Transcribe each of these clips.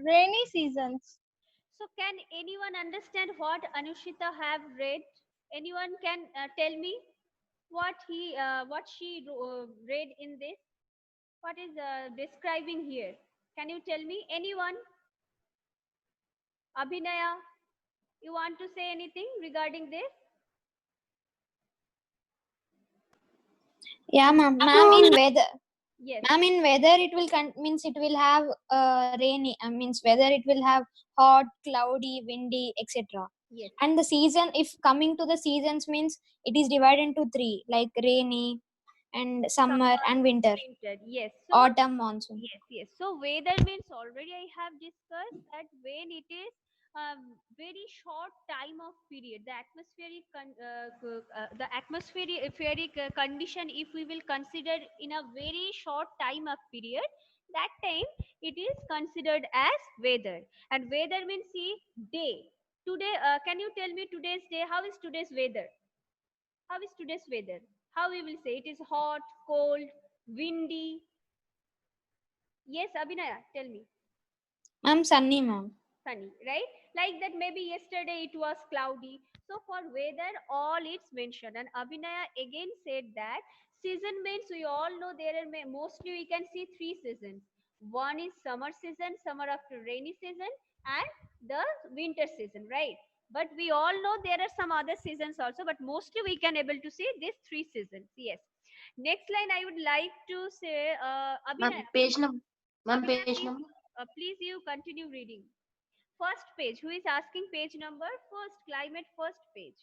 Rainy seasons. So can anyone understand what Anushita have read? Anyone can tell me what she read in this? What is describing here? Can you tell me? Anyone? Abhinaya, you want to say anything regarding this? Yeah, ma'am. Ma'am, in weather. Yes. Ma'am, in weather it will means it will have rainy. Means weather it will have hot, cloudy, windy, etc. Yes. And the season, if coming to the seasons, means it is divided into three, like rainy and summer Summer, and winter, winter. Yes. So autumn, monsoon. yes, yes. So weather means already I have discussed that when it is very short time of period, the atmospheric the atmospheric condition, if we will consider in a very short time of period, that time it is considered as weather. And weather means see day. Today, can you tell me today's day? How is today's weather? How is today's weather? How we will say it is hot, cold, windy. Yes, Abhinaya, tell me. Ma'am, sunny, ma'am. Sunny, right? Like that, maybe yesterday it was cloudy. So for weather, all it's mentioned. And Abhinaya again said that season means we all know there are mostly we can see three seasons. One is summer season, summer after rainy season, and the winter season, right? But we all know there are some other seasons also, but mostly we can able to see these three seasons. Yes. Next line I would like to say, Ma'am, Abhinaya. page number. Ma'am, Abhinaya, page number. please you continue reading. First page. Who is asking page number? First, climate first page.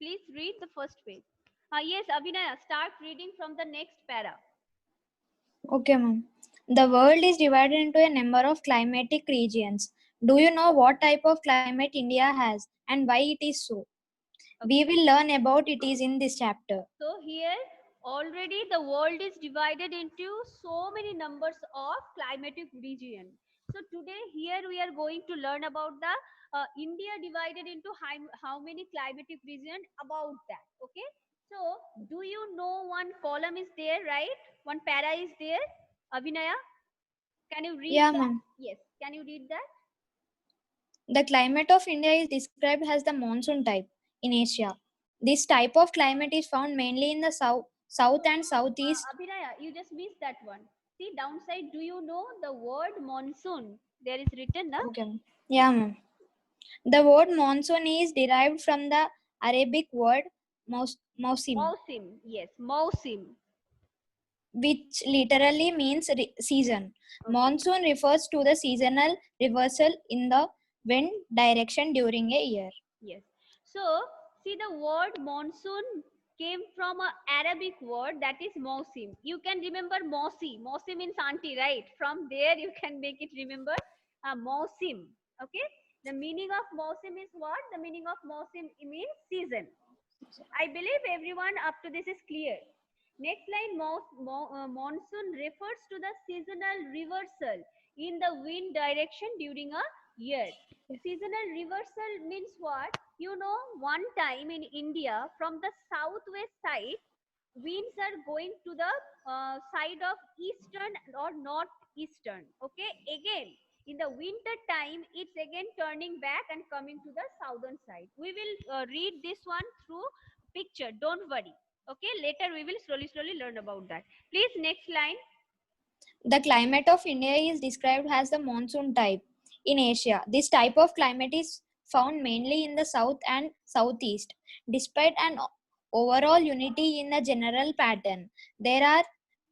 Please read the first page. Yes, Abhinaya, start reading from the next para. Okay, ma'am. The world is divided into a number of climatic regions. Do you know what type of climate India has and why it is so? We will learn about it is in this chapter. So here already the world is divided into so many numbers of climatic region. So today here we are going to learn about the India divided into how many climatic region about that. Okay. So do you know one column is there, right? One para is there. Abhinaya, can you read Yeah, that? ma'am. Yes. Can you read that? The climate of India is described as the monsoon type in Asia. This type of climate is found mainly in the south and southeast. Abhinaya, you just missed that one. See, downside, do you know the word monsoon? There is written, na? Okay, ma'am. Yeah, ma'am. The word monsoon is derived from the Arabic word mausim, Mausim. Yes, Mausim. which literally means season. Okay. Monsoon refers to the seasonal reversal in the wind direction during a year. Yes. So, see, the word monsoon came from a Arabic word that is Mausim. You can remember Mausi. Mausi means auntie, right? From there, you can make it remember Mausim. Okay. The meaning of Mausim is what? The meaning of Mausim means season. I believe everyone up to this is clear. Next line, monsoon refers to the seasonal reversal in the wind direction during a year. Seasonal reversal means what? You know, one time in India, from the southwest side, winds are going to the side of eastern or northeastern. Okay, again in the winter time it's again turning back and coming to the southern side. We will read this one through picture, don't worry. Okay, later we will slowly learn about that. Please, next line. The climate of India is described as the monsoon type in Asia. This type of climate is found mainly in the south and southeast. Despite an overall unity in the general pattern, there are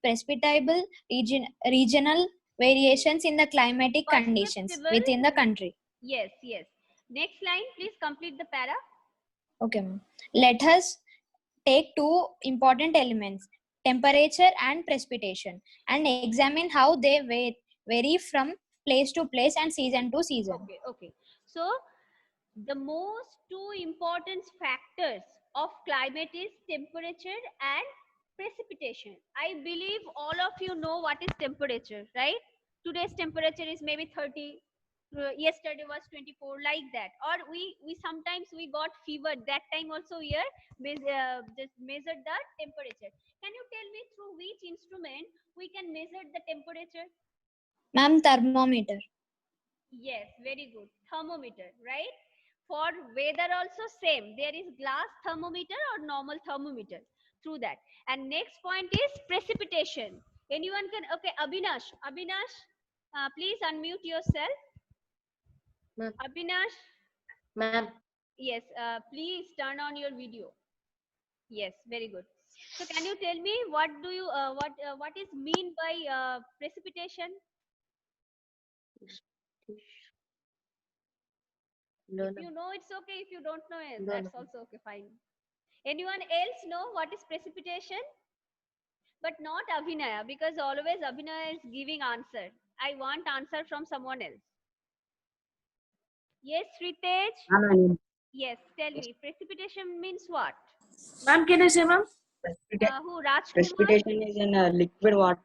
perceptible regional variations in the climatic conditions Perceptible. within the country. Yes, yes. Next line, please complete the para. Okay, ma'am. Let us take two important elements, temperature and precipitation, and examine how they vary from place to place and season to season. Okay, okay. So the most two important factors of climate is temperature and precipitation. I believe all of you know what is temperature, right? Today's temperature is maybe 30. Yesterday was 24, like that. Or we sometimes we got fever. That time also here just measured the temperature. Can you tell me through which instrument we can measure the temperature? Ma'am, thermometer. Yes, very good. Thermometer, right? For weather also same. There is glass thermometer or normal thermometer through that. And next point is precipitation. Anyone can, okay, Abhinash, please unmute yourself. Ma'am. Abhinash, Ma'am. yes, please turn on your video. Yes, very good. So can you tell me what do you, what is mean by precipitation? No, If no. you know, it's okay. If you don't know, No, that's no. also okay, fine. Anyone else know what is precipitation? But not Abhinaya, because always Abhinaya is giving answer. I want answer from someone else. Yes, Ritesh? Ma'am, Yes, tell me. Precipitation means what? Ma'am, can I say, ma'am? Who? Rajkumar? precipitation is in liquid water.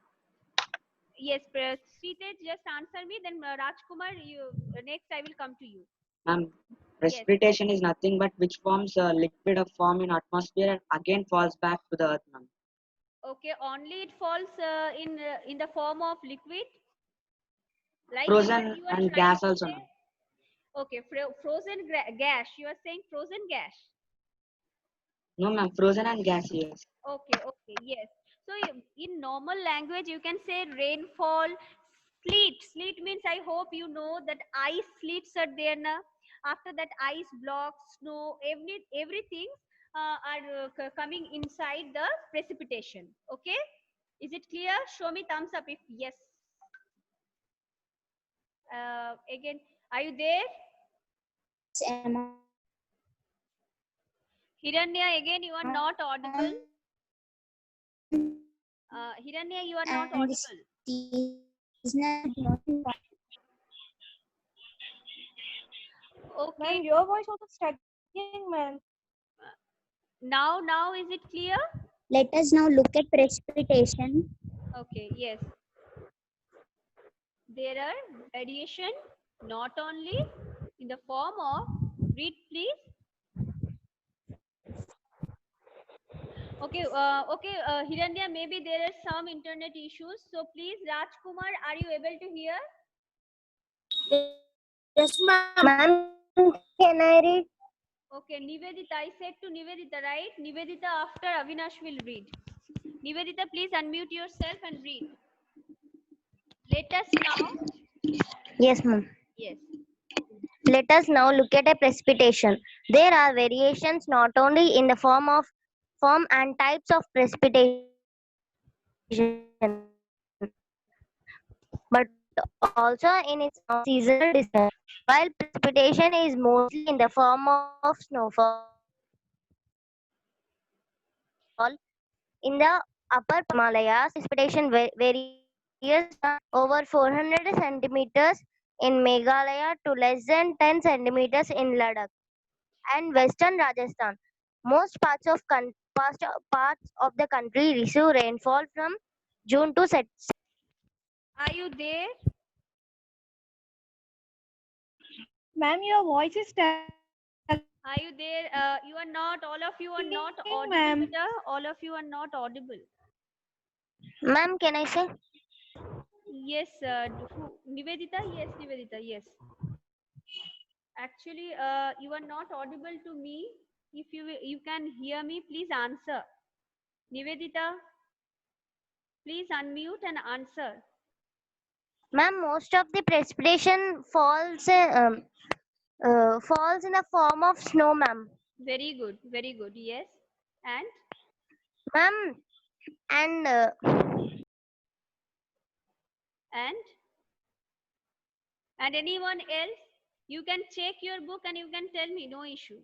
Yes, Ritesh, just answer me. Then Rajkumar, you next I will come to you. Ma'am, precipitation is nothing but which forms a liquid of form in atmosphere and again falls back to the earth, ma'am. Okay, only it falls in the form of liquid. Like Frozen you are and trying gas to also, say. ma'am. Okay, frozen gas. You are saying frozen gas. No, ma'am, frozen and gas, yes. Okay, okay, yes. So in normal language, you can say rainfall, sleet. Sleet means I hope you know that ice sleets are there now. After that, ice blocks, snow, everything are coming inside the precipitation. Okay, is it clear? Show me thumbs up if yes. Again, are you there? Hiranya, again, you are not audible. Hiranya, you are not audible. Okay. Ma'am, your voice also studying, ma'am. Now is it clear? Let us now look at precipitation. Okay, yes. There are variation not only in the form of, read please. Okay, Hiranya, maybe there are some internet issues. So please, Rajkumar, are you able to hear? Yes, ma'am. Ma'am, can I read? Okay, Nivedita, I said to Nivedita, right? Nivedita, after Avinash will read. Nivedita, please unmute yourself and read. Let us now. Yes, ma'am. Yes. Let us now look at a precipitation. There are variations not only in the form and types of precipitation, but also in its seasonal distribution. While precipitation is mostly in the form of snowfall, in the upper Himalayas, precipitation varies from over 400 centimeters in Meghalaya to less than 10 centimeters in Ladakh and western Rajasthan. Most parts of the country receive rainfall from June to September. Are you there? Ma'am, your voice is studying, Are you there? You are not, all of you are not audible, ma'am. beta. All of you are not audible. Ma'am, can I say? Yes, Nivedita? Yes, Nivedita, yes. Actually, you are not audible to me. If you can hear me, please answer. Nivedita, please unmute and answer. Ma'am, most of the precipitation falls in the form of snow, ma'am. Very good, very good. Yes. And Ma'am, and and and anyone else? You can check your book and you can tell me, no issue.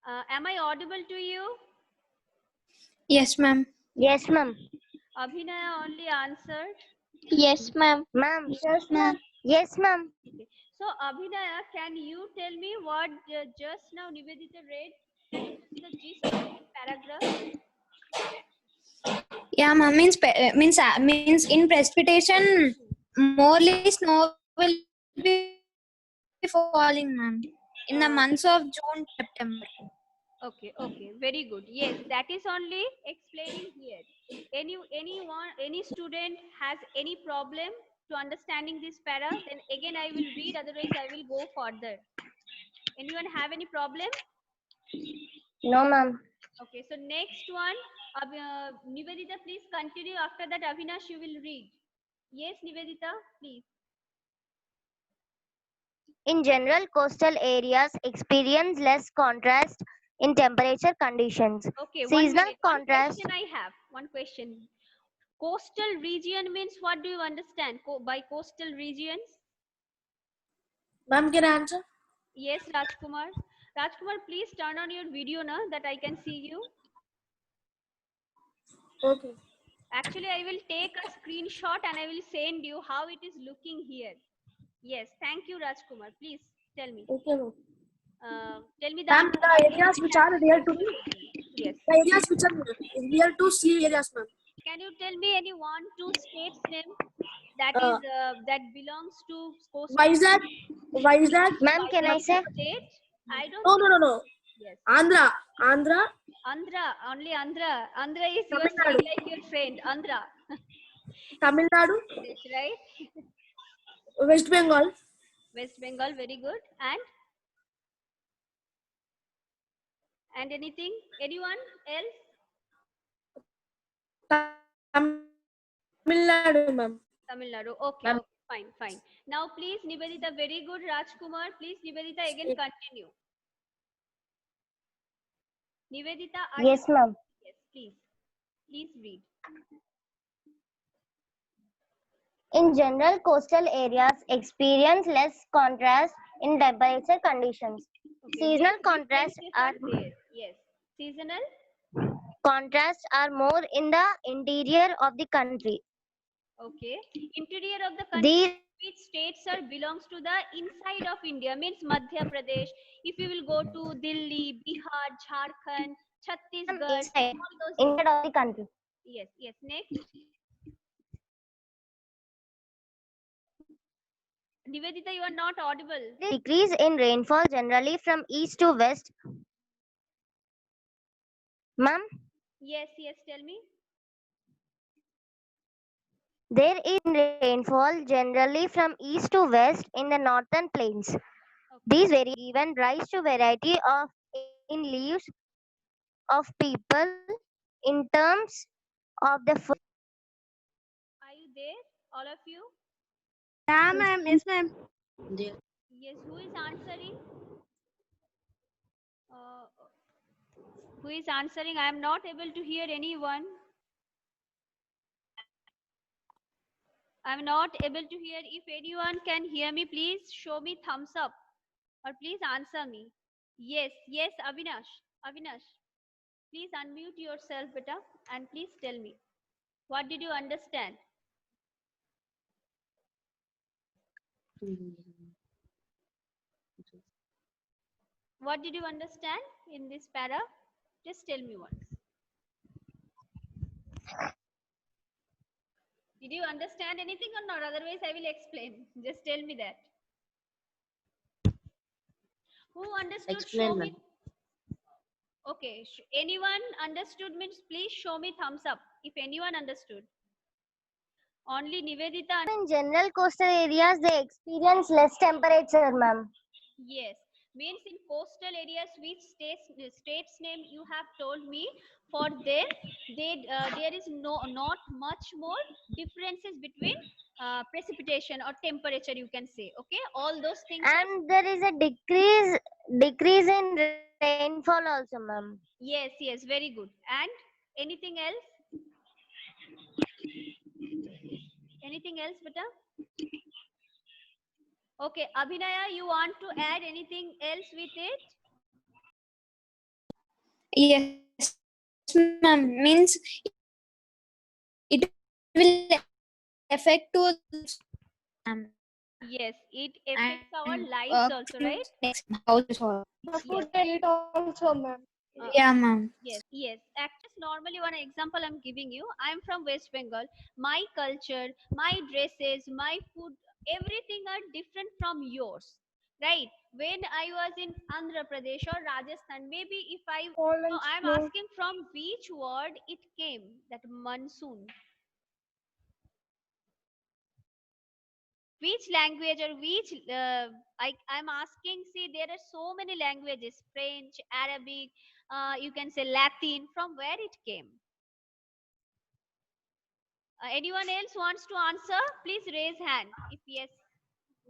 Am I audible to you? Yes, ma'am. yes, ma'am. Abhinaya only answered. Yes, ma'am. Ma'am. Yes, ma'am. Yes, ma'am. Okay. So Abhinaya, can you tell me what just now Nivedita read? That is the gist of the paragraph. Yeah, ma'am. Means in precipitation, morely snow will be falling, ma'am. In the months of June, September. Okay, okay, very good. Yes, that is only explaining here. Any student has any problem to understanding this para, then again I will read, otherwise I will go further. Anyone have any problem? No, ma'am. Okay, so next one, Nivedita, please continue. After that, Avinash, you will read. Yes, Nivedita, please. In general, coastal areas experience less contrast in temperature conditions. Okay, Seasonal one contrast. question I have. One question. Coastal region means what do you understand by coastal regions? Ma'am, can I answer? Yes, Rajkumar. Rajkumar, please turn on your video now that I can see you. Okay. Actually, I will take a screenshot and I will send you how it is looking here. Yes, thank you, Rajkumar. Please tell me. Okay, ma'am. Tell me Ma'am, answer. the areas which are real to me, Yes. the areas which are real to sea areas, ma'am. Can you tell me any one, two states name that Uh, is that belongs to coastal? Vizag, Vizag. Ma'am, can I say? State? I don't No, think. no, no, no. Yes. Andhra, Andhra, Andhra, only Andhra. Andhra is your Tamil saying Nadu. like your friend, Andhra. Tamil Nadu, That's right. West Bengal, West Bengal, very good. And anything? Anyone else? Tamil Nadu, ma'am. Tamil Nadu. Okay, Ma'am. okay, fine, fine. Now, please, Nivedita, very good. Rajkumar, please, Nivedita, again continue. Nivedita, are Yes, you? ma'am. Yes, please. Please read. In general, coastal areas experience less contrast in temperature conditions. Okay. Seasonal Which contrasts differences are there? Yes. Seasonal? more in the interior of the country. Okay. Interior of the country, These which states are belongs to the inside of India, means Madhya Pradesh. If you will go to Delhi, Bihar, Jharkhand, Chhattisgarh, inside, all those inside of the country. Yes, yes. Next. Nivedita, you are not audible. Decrease in rainfall generally from east to west. Ma'am, Yes, yes. Tell me. there is rainfall generally from east to west in the northern plains. Okay. These vary given rise to variety of in leaves of people in terms of the food. Are you there, all of you? Yeah, ma'am. Yes, ma'am. Yes. Who is answering? Uh, who is answering? I am not able to hear anyone. I am not able to hear. If anyone can hear me, please show me thumbs up or please answer me. Yes, yes, Avinash. Avinash, please unmute yourself, beta, and please tell me. What did you understand? What did you understand in this para? Just tell me once. Did you understand anything or not? Otherwise, I will explain. Just tell me that. Who understood? Explain, Show me. ma'am. Okay. Anyone understood means please show me thumbs up. If anyone understood. Only Nivedita. In general coastal areas, they experience less temperature, ma'am. Yes. Means in coastal areas, which state's name you have told me. For them, there is not much more differences between precipitation or temperature. You can say, okay, all those things. And there is a decrease in rainfall also, ma'am. Yes, yes, very good. And anything else? Anything else, beta? Okay, Abhinaya, you want to add anything else with it? Yes, ma'am. Means it will affect to Yes, it affects our and lives also, right? next houses all. The food they eat also, ma'am. Yeah, ma'am. Yes, yes. Actually, normally one example I'm giving you. I'm from West Bengal. My culture, my dresses, my food, everything are different from yours, right? When I was in Andhra Pradesh or Rajasthan, maybe if I, Fall and I'm snow. asking from which word it came, that monsoon. Which language or which, I'm asking, see, there are so many languages, French, Arabic, you can say Latin, from where it came. Anyone else wants to answer? Please raise hand if yes.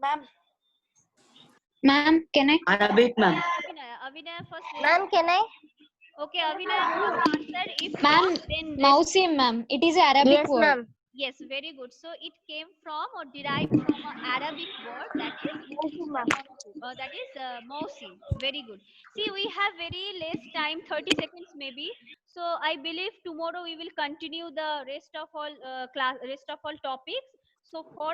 Ma'am. Ma'am, can I? Arabic, ma'am. Avinaya first raise. Ma'am, can I? Okay, Avinaya wants to answer. If Ma'am, not, then Mausim, ma'am. It is Arabic Yes, word. ma'am. yes, very good. So it came from or derived from an Arabic word that is Mausim. Very good. See, we have very less time, 30 seconds maybe. So I believe tomorrow we will continue the rest of all topics. So for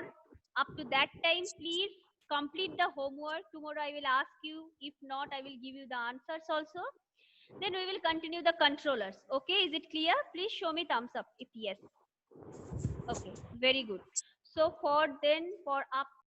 up to that time, please complete the homework. Tomorrow I will ask you. If not, I will give you the answers also. Then we will continue the controllers. Okay, is it clear? Please show me thumbs up if yes. Okay, very good. So for up